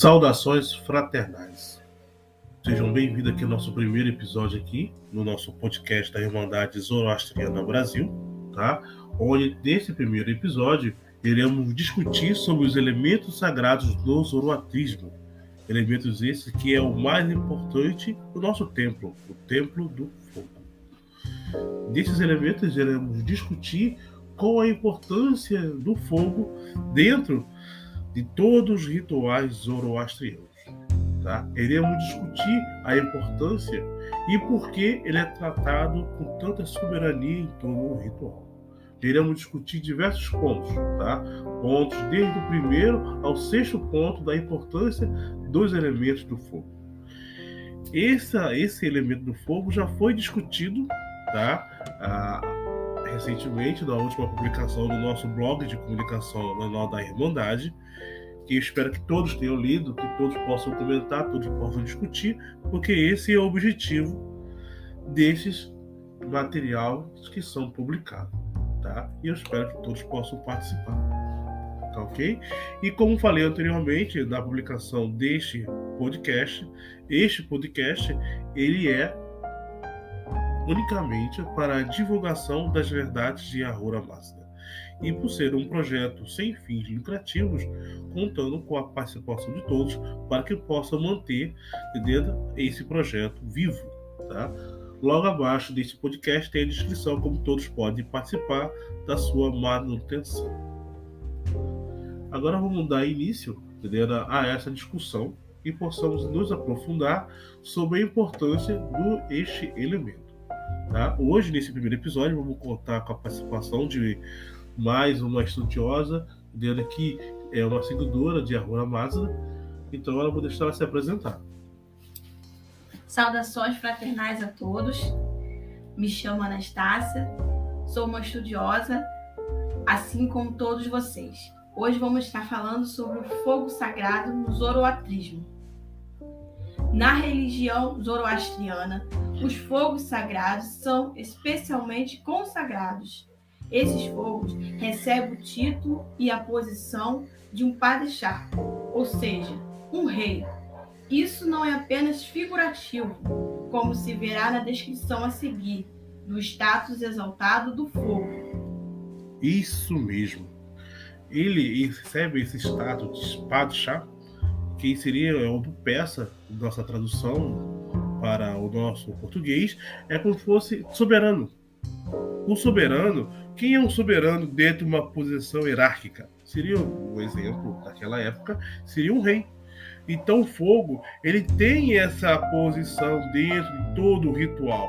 Saudações fraternais. Sejam bem-vindos aqui ao nosso primeiro episódio aqui, no nosso podcast da Irmandade Zoroastriana Brasil, tá? Onde, nesse primeiro episódio, iremos discutir sobre os elementos sagrados do zoroatrismo. Elementos esses que é o mais importante do nosso templo, o Templo do Fogo. Desses elementos, iremos discutir qual a importância do fogo dentro de todos os rituais zoroastrianos. Tá? Iremos discutir a importância e por que ele é tratado com tanta soberania em todo o ritual. Iremos discutir diversos pontos, tá? Pontos desde o primeiro ao sexto ponto da importância dos elementos do fogo. Esse elemento do fogo já foi discutido, tá? Recentemente, na última publicação do nosso blog de comunicação manual da Irmandade, que eu espero que todos tenham lido, que todos possam comentar, todos possam discutir, porque esse é o objetivo desses materiais que são publicados, tá? E eu espero que todos possam participar, tá ok? E como falei anteriormente, na publicação deste podcast, este podcast, ele é unicamente para a divulgação das verdades de Ahura Mazda. E por ser um projeto sem fins lucrativos, contando com a participação de todos para que possa manter esse projeto vivo, tá? Logo abaixo desse podcast tem a descrição como todos podem participar da sua manutenção. Agora vamos dar início a essa discussão e possamos nos aprofundar sobre a importância deste elemento. Tá? Hoje, nesse primeiro episódio, vamos contar com a participação de mais uma estudiosa, dela que é uma seguidora de Ahura Mazda, então ela vou deixar ela se apresentar. Saudações fraternais a todos, me chamo Anastácia, sou uma estudiosa, assim como todos vocês. Hoje vamos estar falando sobre o fogo sagrado no zoroatrismo. Na religião zoroastriana, os fogos sagrados são especialmente consagrados. Esses fogos recebem o título e a posição de um padishah, ou seja, um rei. Isso não é apenas figurativo, como se verá na descrição a seguir, do status exaltado do fogo. Isso mesmo. Ele recebe esse status de padishah, que seria uma peça, nossa tradução para o nosso português, é como se fosse soberano. O soberano, quem é um soberano dentro de uma posição hierárquica? Seria, um exemplo daquela época, seria um rei. Então o fogo, ele tem essa posição dentro de todo o ritual.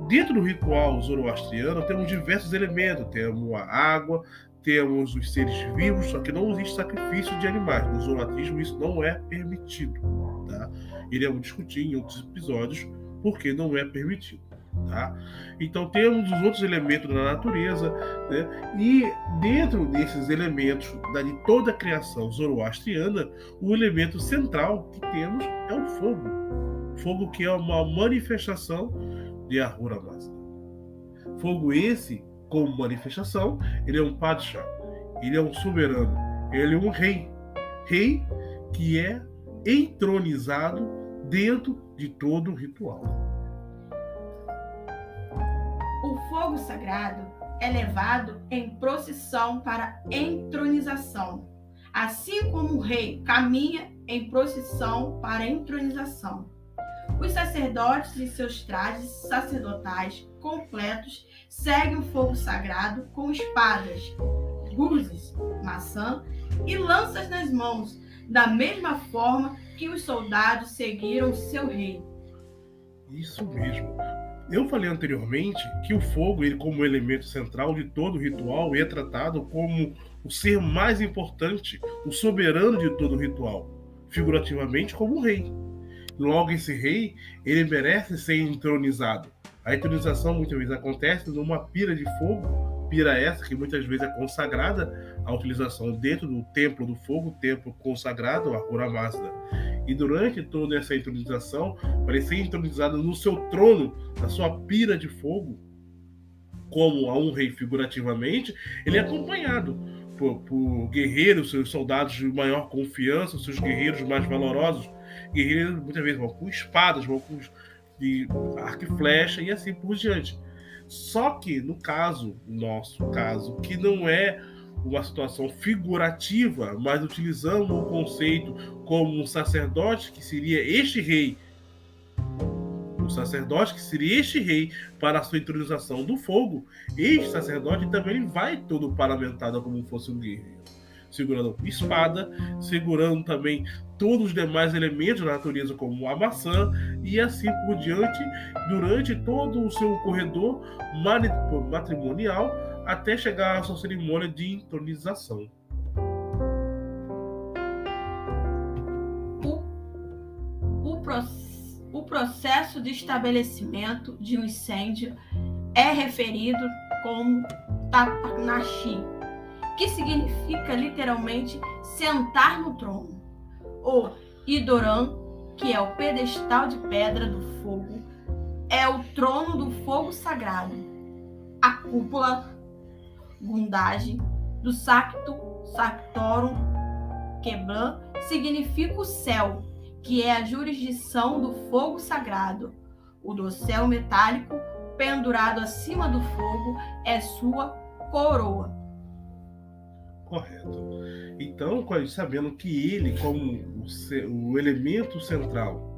Dentro do ritual zoroastriano temos diversos elementos, temos a água, temos os seres vivos, só que não existe sacrifício de animais. No zoroatrismo isso não é permitido, tá? Iremos discutir em outros episódios porque não é permitido, tá? Então temos os outros elementos da natureza, né? E dentro desses elementos de toda a criação zoroastriana, o elemento central que temos é o fogo. Fogo que é uma manifestação de Ahura Mazda. Fogo esse, como manifestação, ele é um padishah, ele é um soberano, ele é um rei. Rei que é entronizado dentro de todo o ritual. O fogo sagrado é levado em procissão para entronização, assim como o rei caminha em procissão para entronização. Os sacerdotes em seus trajes sacerdotais completos seguem o fogo sagrado com espadas, guzes, maçã e lanças nas mãos, da mesma forma que os soldados seguiram seu rei. Isso mesmo. Eu falei anteriormente que o fogo, ele como elemento central de todo o ritual, é tratado como o ser mais importante, o soberano de todo o ritual, figurativamente como o rei. Logo, esse rei, ele merece ser entronizado. A entronização muitas vezes acontece numa pira de fogo, pira essa que muitas vezes é consagrada à utilização dentro do Templo do Fogo, templo consagrado a Ahura Mazda. E durante toda essa entronização, para ele ser entronizado no seu trono, na sua pira de fogo, como a um rei figurativamente, ele é acompanhado por guerreiros, seus soldados de maior confiança, seus guerreiros mais valorosos. Guerreiros muitas vezes vão com espadas, vão com de arco e flecha e assim por diante. Só que no nosso caso, que não é uma situação figurativa, mas utilizando o conceito como um sacerdote, que seria este rei, o sacerdote que seria este rei para a sua intronização do fogo, este sacerdote também vai todo paramentado como fosse um guerreiro, segurando espada, segurando também todos os demais elementos da natureza, como a maçã, e assim por diante, durante todo o seu corredor matrimonial, até chegar à sua cerimônia de entronização. O processo de estabelecimento de um incêndio é referido como Tapanashi, que significa literalmente sentar no trono. O Idoran, que é o pedestal de pedra do fogo, é o trono do fogo sagrado. A cúpula Gundage do Sactorum Quebran significa o céu, que é a jurisdição do fogo sagrado. O dossel metálico pendurado acima do fogo é sua coroa. Correto. Então, sabendo que ele, como o elemento central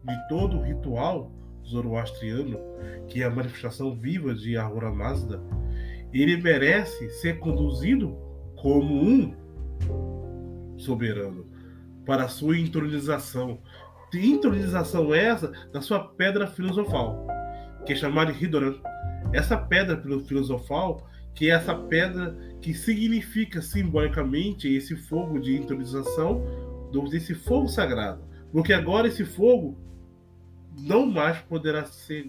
de todo o ritual zoroastriano, que é a manifestação viva de Ahura Mazda, ele merece ser conduzido como um soberano para a sua entronização. Entronização essa da sua pedra filosofal, que é chamada de Hidoran. Essa pedra filosofal, que é essa pedra que significa simbolicamente esse fogo de entronização desse fogo sagrado. Porque agora esse fogo não mais poderá ser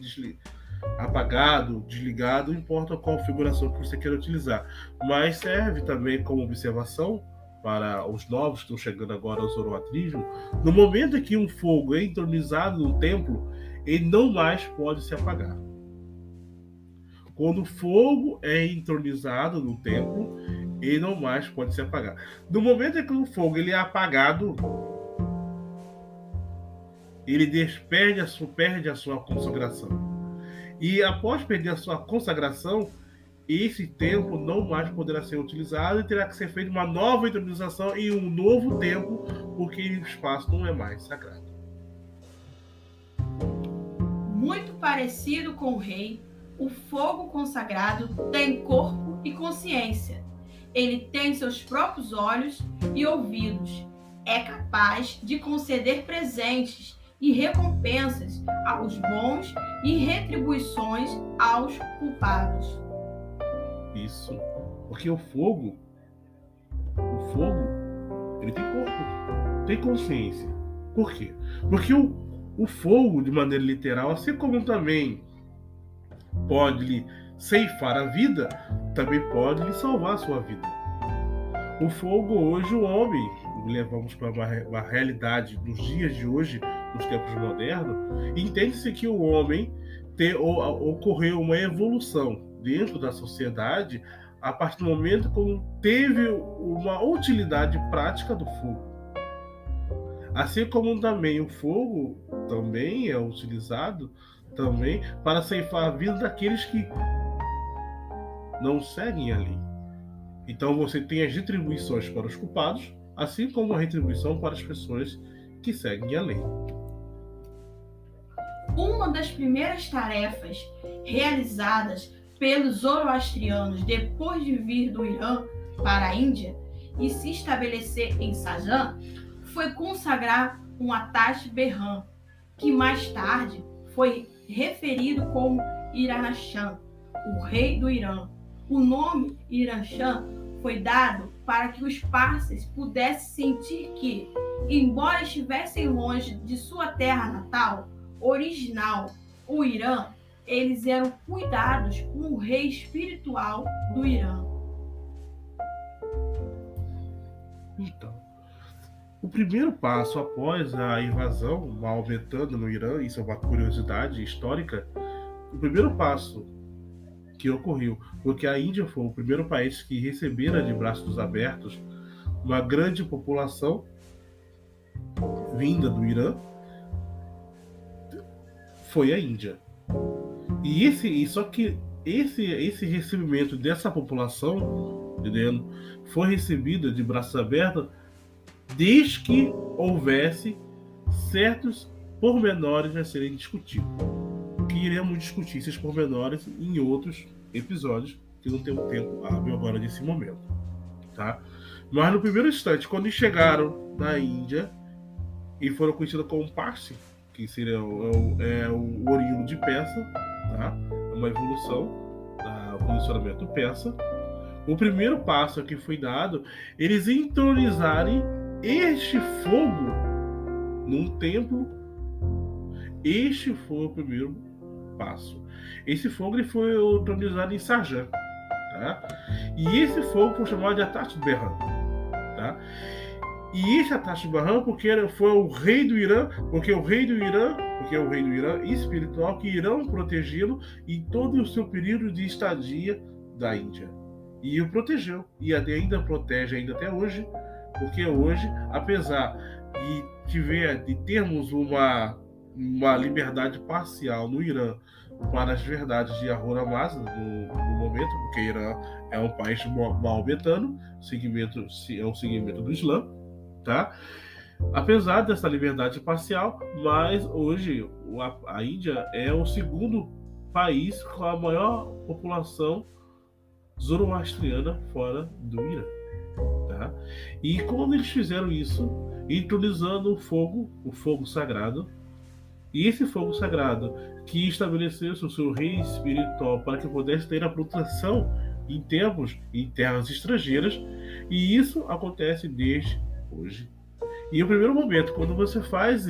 apagado, desligado, não importa qual configuração que você queira utilizar. Mas serve também como observação para os novos que estão chegando agora ao zoroatrismo. No momento em que um fogo é entronizado no templo, ele não mais pode se apagar. Quando o fogo é entronizado no templo, ele não mais pode se apagar. No momento em que o fogo ele é apagado, ele perde a sua consagração. E após perder a sua consagração, esse templo não mais poderá ser utilizado e terá que ser feita uma nova entronização em um novo templo, porque o espaço não é mais sagrado. Muito parecido com o rei, o fogo consagrado tem corpo e consciência. Ele tem seus próprios olhos e ouvidos. É capaz de conceder presentes e recompensas aos bons e retribuições aos culpados. Isso, porque o fogo, ele tem corpo, tem consciência. Por quê? Porque o fogo, de maneira literal, assim como também pode lhe ceifar a vida, também pode lhe salvar a sua vida. O fogo hoje, o homem, levamos para uma realidade dos dias de hoje, nos tempos modernos, entende-se que o homem ocorreu uma evolução dentro da sociedade a partir do momento quando teve uma utilidade prática do fogo. Assim como também o fogo também é utilizado também para ceifar a vida daqueles que não seguem a lei. Então você tem as retribuições para os culpados, assim como a retribuição para as pessoas que seguem a lei. Uma das primeiras tarefas realizadas pelos zoroastrianos depois de vir do Irã para a Índia e se estabelecer em Sajan foi consagrar um Atash Berhan, que mais tarde foi referido como Iranshah, o rei do Irã. O nome Iranshah foi dado para que os parsis pudessem sentir que, embora estivessem longe de sua terra natal, original, o Irã, eles eram cuidados com o rei espiritual do Irã. Então, o primeiro passo após a invasão maometana no Irã, isso é uma curiosidade histórica, o primeiro passo que ocorreu, porque a Índia foi o primeiro país que recebera de braços abertos uma grande população vinda do Irã, foi a Índia. E só que esse recebimento dessa população, entendendo, foi recebida de braços abertos desde que houvesse certos pormenores a serem discutidos. Que iremos discutir esses pormenores em outros episódios, que não temos tempo hábil agora nesse momento, tá? Mas no primeiro instante, quando eles chegaram na Índia e foram conhecidos como Parsi, que seria o oriundo de Persa, tá? Uma evolução do posicionamento persa. O primeiro passo que foi dado, eles entronizarem este fogo num templo. Este foi o primeiro passo. Esse fogo ele foi entronizado em Sarjan, tá? E esse fogo foi chamado de Atash Berhan, tá? E esse Atash Berhan porque foi o rei do Irã, porque é o rei do Irã espiritual que irão protegê-lo em todo o seu período de estadia da Índia. E o protegeu, e ainda protege ainda até hoje, porque hoje, apesar de termos uma liberdade parcial no Irã para as verdades de Ahura Mazda no momento, porque o Irã é um país maometano, é um segmento do Islã, tá? Apesar dessa liberdade parcial, mas hoje a Índia é o segundo país com a maior população zoroastriana fora do Irã, tá? E quando eles fizeram isso, entronizando o fogo sagrado, e esse fogo sagrado que estabeleceu o seu rei espiritual para que pudesse ter a proteção em terras estrangeiras, e isso acontece desde hoje. E o primeiro momento, quando você faz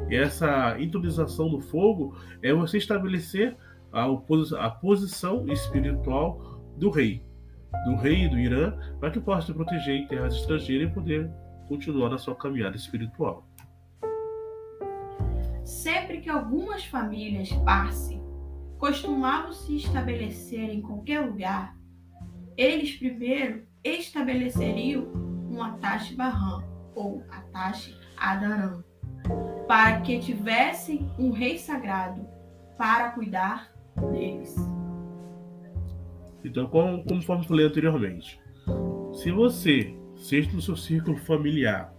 essa intronização do fogo, é você estabelecer a posição espiritual do rei do Irã, para que possa te proteger em terras estrangeiras e poder continuar na sua caminhada espiritual. Sempre que algumas famílias Parsi costumavam se estabelecer em qualquer lugar, eles primeiro estabeleceriam um Atash Berhan ou Atash Adaran, para que tivessem um rei sagrado para cuidar deles. Então, conforme falei anteriormente, se você, seja no seu círculo familiar,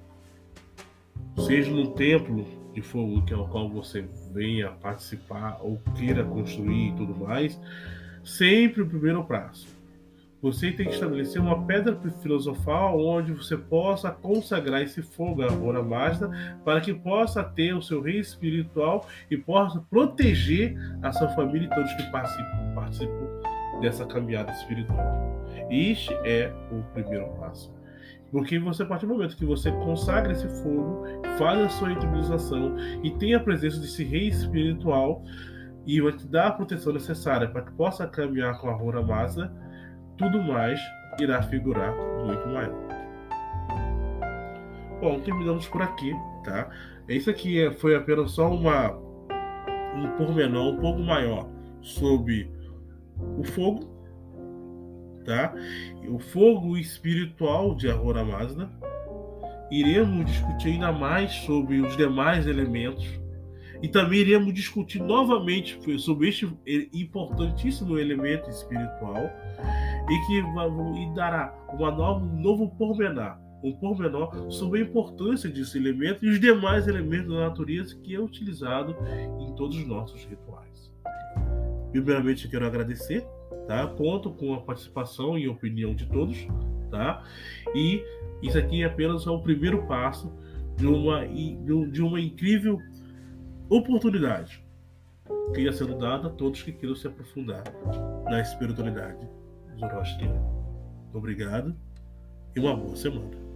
seja no templo de fogo que é o qual você venha participar ou queira construir e tudo mais, sempre o primeiro passo. Você tem que estabelecer uma pedra filosofal onde você possa consagrar esse fogo a Ahura Mazda para que possa ter o seu rei espiritual e possa proteger a sua família e todos que participam dessa caminhada espiritual. Este é o primeiro passo. Porque você, a partir do momento que você consagra esse fogo, faz a sua intronização e tem a presença desse rei espiritual e vai te dar a proteção necessária para que possa caminhar com a Ahura Mazda, tudo mais irá figurar muito maior. Bom, terminamos por aqui, tá? Isso aqui foi apenas só um pormenor um pouco maior sobre o fogo, tá? O fogo espiritual de Ahura Mazda. Iremos discutir ainda mais sobre os demais elementos e também iremos discutir novamente sobre este importantíssimo elemento espiritual e que dará um novo pormenor sobre a importância desse elemento e os demais elementos da natureza que é utilizado em todos os nossos rituais. Primeiramente, eu quero agradecer, tá? Conto com a participação e opinião de todos, tá? E isso aqui é apenas o primeiro passo de uma incrível oportunidade que ia sendo dada a todos que queiram se aprofundar na espiritualidade zoroastriana. Obrigado e uma boa semana.